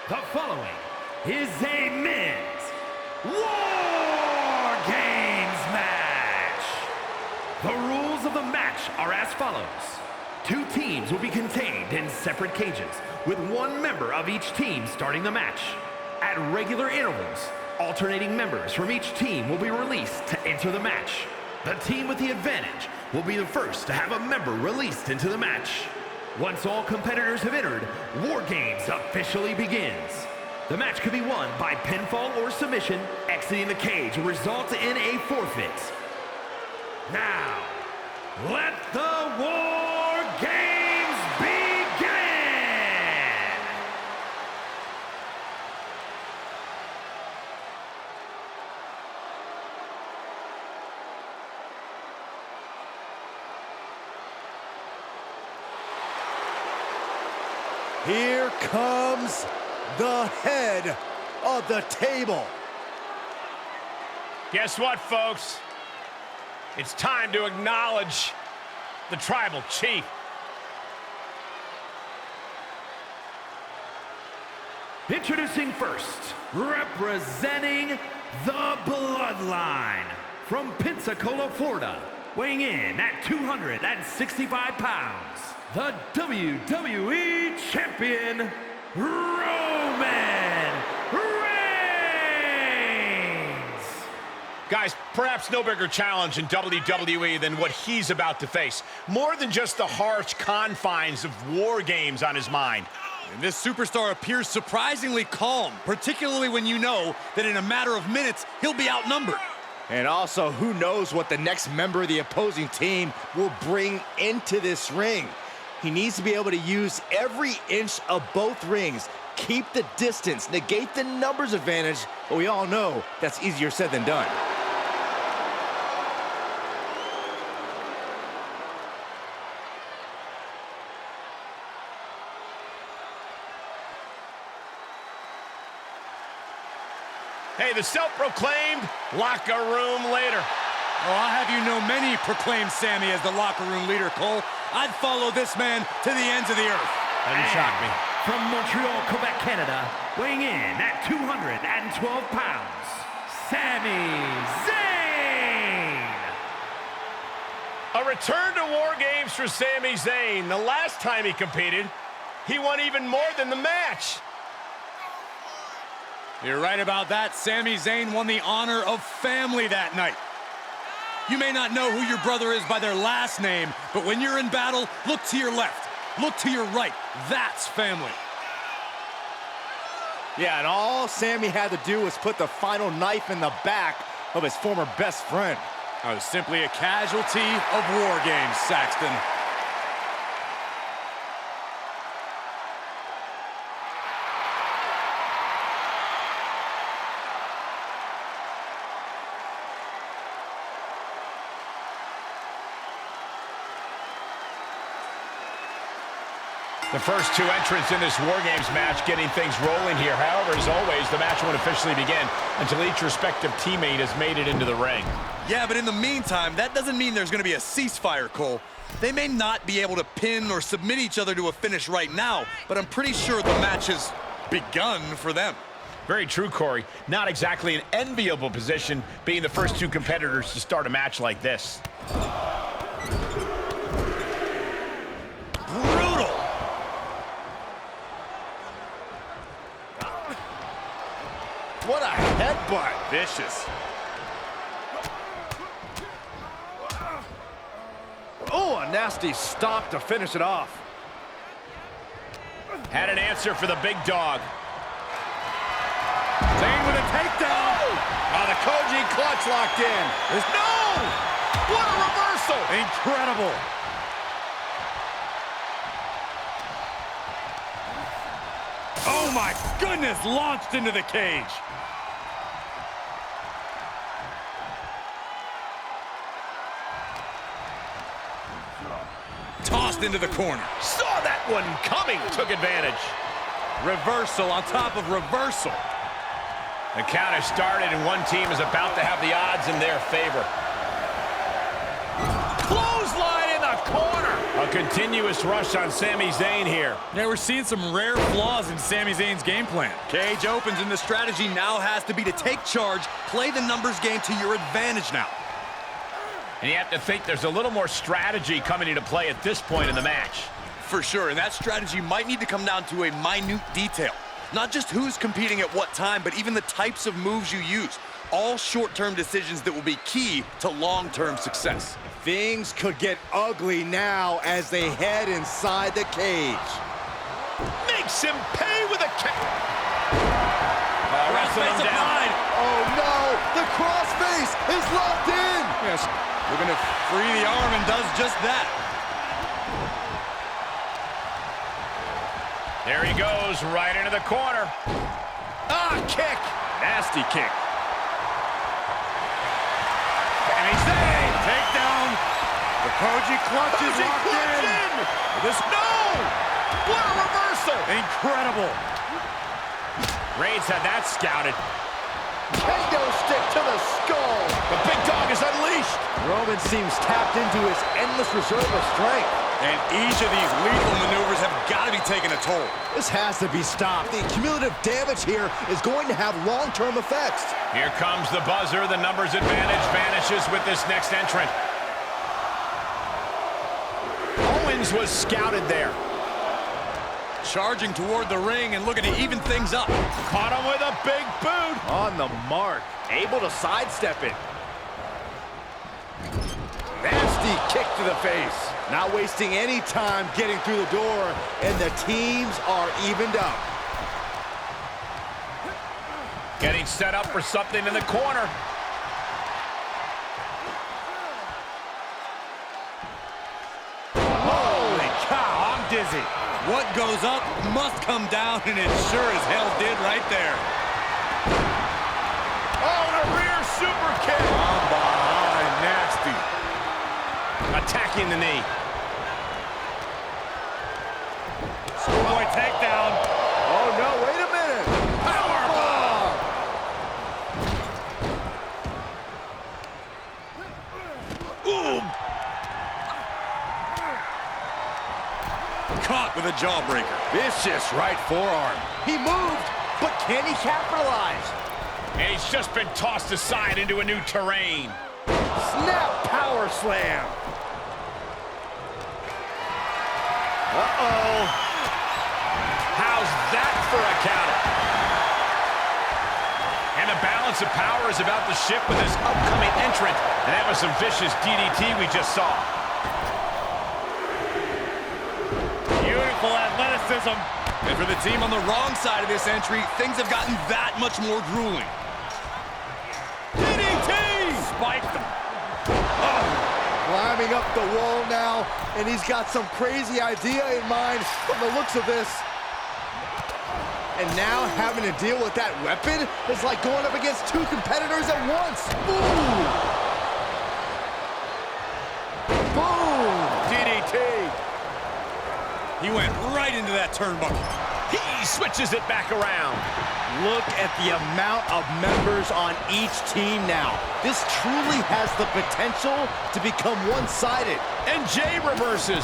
The following is a men's Wargames Match. The rules of the match are as follows. Two teams will be contained in separate cages, with one member of each team starting the match. At regular intervals, alternating members from each team will be released to enter the match. The team with the advantage will be the first to have a member released into the match. Once all competitors have entered, War Games officially begins. The match could be won by pinfall or submission. Exiting the cage will result in a forfeit. Now, let the War Games begin! Here comes the head of the table. Guess what, folks? It's time to acknowledge the tribal chief. Introducing first, representing the Bloodline, from Pensacola, Florida, weighing in at 265 pounds, the WWE Champion, Roman Reigns! Guys, perhaps no bigger challenge in WWE than what he's about to face. More than just the harsh confines of War Games on his mind. And this superstar appears surprisingly calm, particularly when you know that in a matter of minutes, he'll be outnumbered. And also, who knows what the next member of the opposing team will bring into this ring. He needs to be able to use every inch of both rings, keep the distance, negate the numbers advantage, but we all know that's easier said than done. Hey, the self-proclaimed locker room leader. Oh, I'll have you know many proclaim Sami as the locker room leader, Cole. I'd follow this man to the ends of the earth. Doesn't shock me. From Montreal, Quebec, Canada, weighing in at 212 pounds, Sami Zayn! A return to War Games for Sami Zayn. The last time he competed, he won even more than the match. You're right about that. Sami Zayn won the honor of family that night. You may not know who your brother is by their last name, but when you're in battle, look to your left, look to your right. That's family. Yeah, and all Sami had to do was put the final knife in the back of his former best friend. I was simply a casualty of War Games, Saxton. The first two entrants in this War Games match getting things rolling here. However, as always, the match won't officially begin until each respective teammate has made it into the ring. Yeah, but in the meantime, that doesn't mean there's going to be a ceasefire, Cole. They may not be able to pin or submit each other to a finish right now, but I'm pretty sure the match has begun for them. Very true, Corey. Not exactly an enviable position being the first two competitors to start a match like this. Brutal! What a headbutt. Vicious. Oh, a nasty stop to finish it off. Had an answer for the big dog. Zayn with a takedown. Oh, the Koji clutch locked in. No! What a reversal! Incredible. Oh my goodness, launched into the cage. Tossed into the corner. Saw that one coming, took advantage. Reversal on top of reversal. The count has started and one team is about to have the odds in their favor. Clothesline in the corner. A A continuous rush on Sami Zayn here. Yeah, we're seeing some rare flaws in Sami Zayn's game plan. Cage opens, and the strategy now has to be to take charge, play the numbers game to your advantage now. And you have to think there's a little more strategy coming into play at this point in the match. For sure, and that strategy might need to come down to a minute detail. Not just who's competing at what time, but even the types of moves you use. All short-term decisions that will be key to long-term success. Things could get ugly now as they head inside the cage. Makes him pay with a kick. Wrestling him down. Oh no, the crossface is locked in. Yes, looking to free the arm and does just that. There he goes, right into the corner. Ah, kick. Nasty kick. Sami Zayn, takedown. The Koji clutch is locked in. This, no! What a reversal! Incredible. Reigns had that scouted. Kendo stick to the skull. The big dog is unleashed. Roman seems tapped into his endless reserve of strength. And each of these lethal maneuvers have got to be taking a toll. This has to be stopped. The cumulative damage here is going to have long-term effects. Here comes the buzzer. The numbers advantage vanishes with this next entrant. Owens was scouted there. Charging toward the ring and looking to even things up. Caught him with a big boot. On the mark, able to sidestep it. Nasty kick to the face. Not wasting any time getting through the door, and the teams are evened up. Getting set up for something in the corner. Holy cow, I'm dizzy. What goes up must come down, and it sure as hell did right there. Oh, the rear super kick. From behind, nasty. Attacking the knee. Schoolboy takedown. Oh no, wait a minute. Powerbomb. Ooh. Caught with a jawbreaker. Vicious right forearm. He moved, but can he capitalize? And he's just been tossed aside into a new terrain. Snap power slam. Uh-oh. How's that for a counter? And the balance of power is about to shift with this upcoming entrant. And that was some vicious DDT we just saw. Beautiful athleticism. And for the team on the wrong side of this entry, things have gotten that much more grueling. DDT! Spiked them. Climbing up the wall now, and he's got some crazy idea in mind from the looks of this. And now having to deal with that weapon is like going up against two competitors at once. Ooh! Boom! DDT! He went right into that turnbuckle. He switches it back around. Look at the amount of members on each team now. This truly has the potential to become one-sided. And Jay reverses.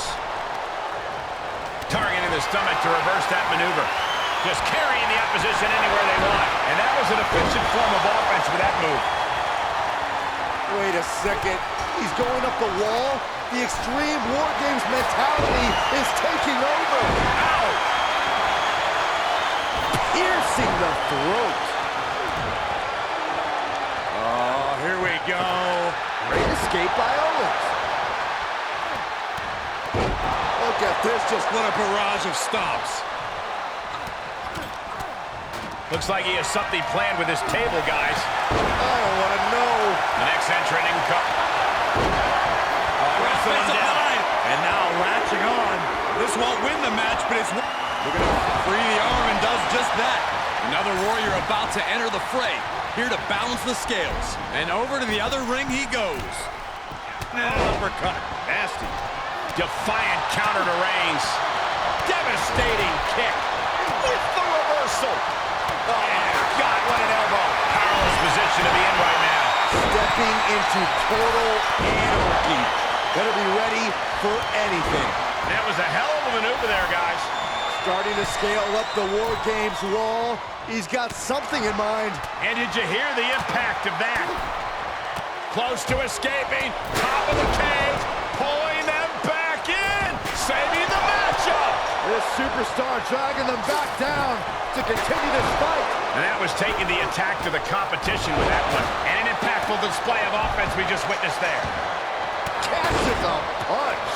Targeting the stomach to reverse that maneuver. Just carrying the opposition anywhere they want. And that was an efficient form of offense with that move. Wait a second. He's going up the wall. The extreme Wargames mentality is taking over. Ow! Piercing the throat. Oh, here we go. Great escape by Owens. Look at this, just What a barrage of stops. Looks like he has something planned with this table, guys. I don't want to know. The next entrant in wrestling him down. And now latching on. This won't win the match, but it's looking to free the arm and does just that. Another warrior about to enter the fray, here to balance the scales. And over to the other ring he goes. Uppercut. Nasty. Defiant counter to Reigns. Devastating kick. With the reversal. Oh, God, what an elbow. Powerless position to be in right now. Stepping into total anarchy. Better be ready for anything. That was a hell of a maneuver there, guys. Starting to scale up the War Games wall. He's got something in mind. And did you hear the impact of that? Close to escaping, top of the cage, pulling them back in, saving the matchup. This superstar dragging them back down to continue this fight. And that was taking the attack to the competition with that one. And an impactful display of offense we just witnessed there. Catches a punch.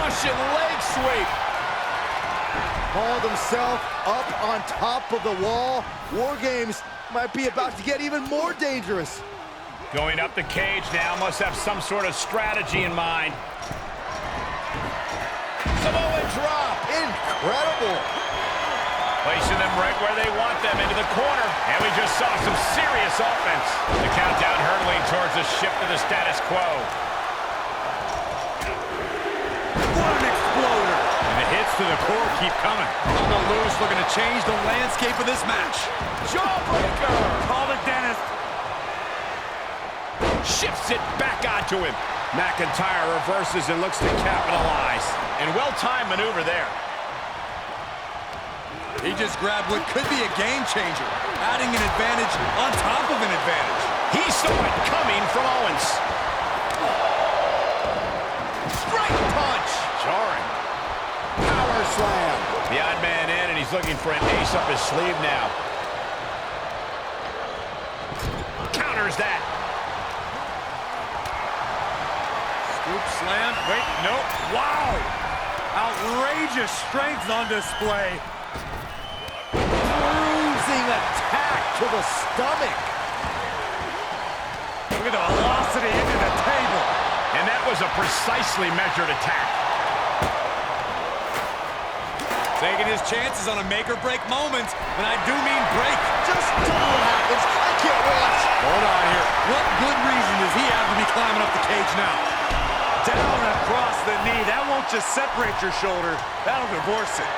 Russian leg sweep. Hauled himself up on top of the wall. War Games might be about to get even more dangerous. Going up the cage now, must have some sort of strategy in mind. Samoa drop. Incredible. Placing them right where they want them, into the corner. And we just saw some serious offense. The countdown hurtling towards a shift to the status quo. What an exploder! And the hits to the core keep coming. On the loose, looking to change the landscape of this match. Jawbreaker! Call the dentist. Shifts it back onto him. McIntyre reverses and looks to capitalize. And well-timed maneuver there. He just grabbed what could be a game changer, adding an advantage on top of an advantage. He saw it coming from Owens. Strike punch! Jarring. Power slam. The odd man in, and he's looking for an ace up his sleeve now. Counters that. Scoop slam. Wait, nope. Wow! Outrageous strength on display. Bruising attack to the stomach. Look at the velocity into the table. And that was a precisely measured attack. Taking his chances on a make-or-break moment, and I do mean break. Just tell me what happens. I can't watch. Hold on here. What good reason does he have to be climbing up the cage now? Down across the knee. That won't just separate your shoulder. That'll divorce it.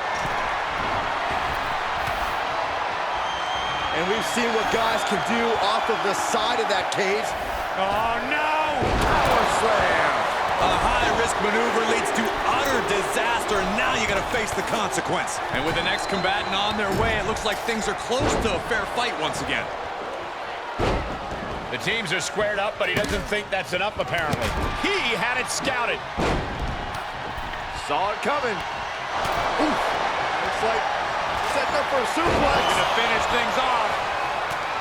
And we've seen what guys can do off of the side of that cage. Oh, no! Power slam. A high-risk maneuver leads to utter disaster, and now you got to face the consequence. And with the next combatant on their way, it looks like things are close to a fair fight once again. The teams are squared up, but he doesn't think that's enough, apparently. He had it scouted. Saw it coming. Oof. Looks like setting up for a suplex. Going to finish things off.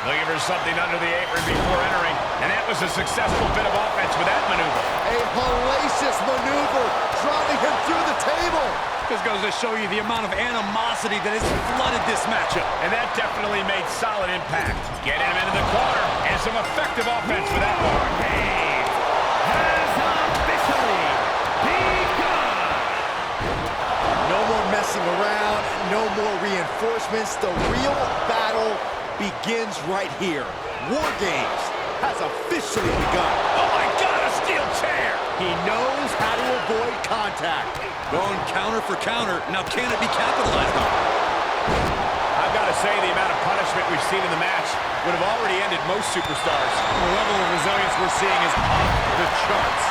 Looking for something under the apron before entering. And that was a successful bit of offense with that maneuver. A hellacious maneuver, driving him through the table. This goes to show you the amount of animosity that has flooded this matchup. And that definitely made solid impact. Getting him into the corner, and some effective offense with that one. Wargames has officially begun. No more messing around, no more reinforcements. The real battle begins right here. War Games has officially begun. Oh my God, a steel chair! He knows how to avoid contact. Going counter for counter. Now can it be capitalized on? I've got to say, the amount of punishment we've seen in the match would have already ended most superstars. The level of resilience we're seeing is off the charts.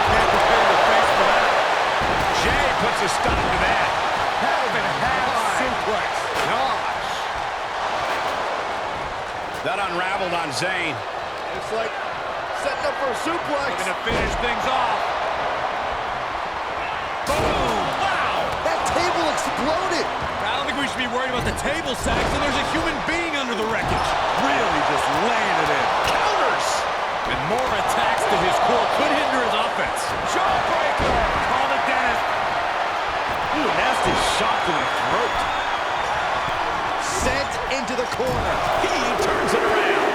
Can't prepare the face for that. Jay puts a stop to that. Half suplex. Gosh. That unraveled on Zayn. It's like setting up for a suplex. Going to finish things off. Boom! Wow! That table exploded. I don't think we should be worried about the table sacks, and there's a human being under the wreckage. Really just laying it in. Counters! And more attacks to his core could hinder his offense. Jawbreaker! Call the dentist. Ooh, nasty shot to the throat. Sent into the corner. He turns it around.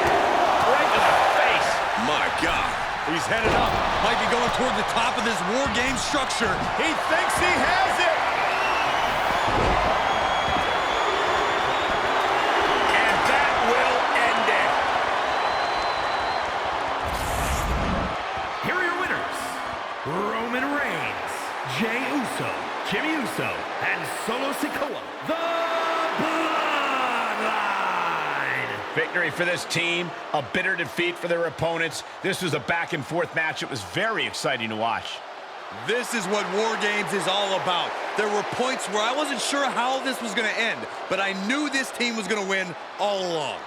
Right to the face. My God. He's headed up. Might be going toward the top of this War Games structure. He thinks he has it. And that will end it. Here are your winners, Roman Reigns, Jey Uso, Jimmy Uso, and Solo Sikoa, the Bloodline. Victory for this team, a bitter defeat for their opponents. This was a back-and-forth match. It was very exciting to watch. This is what War Games is all about. There were points where I wasn't sure how this was going to end, but I knew this team was going to win all along.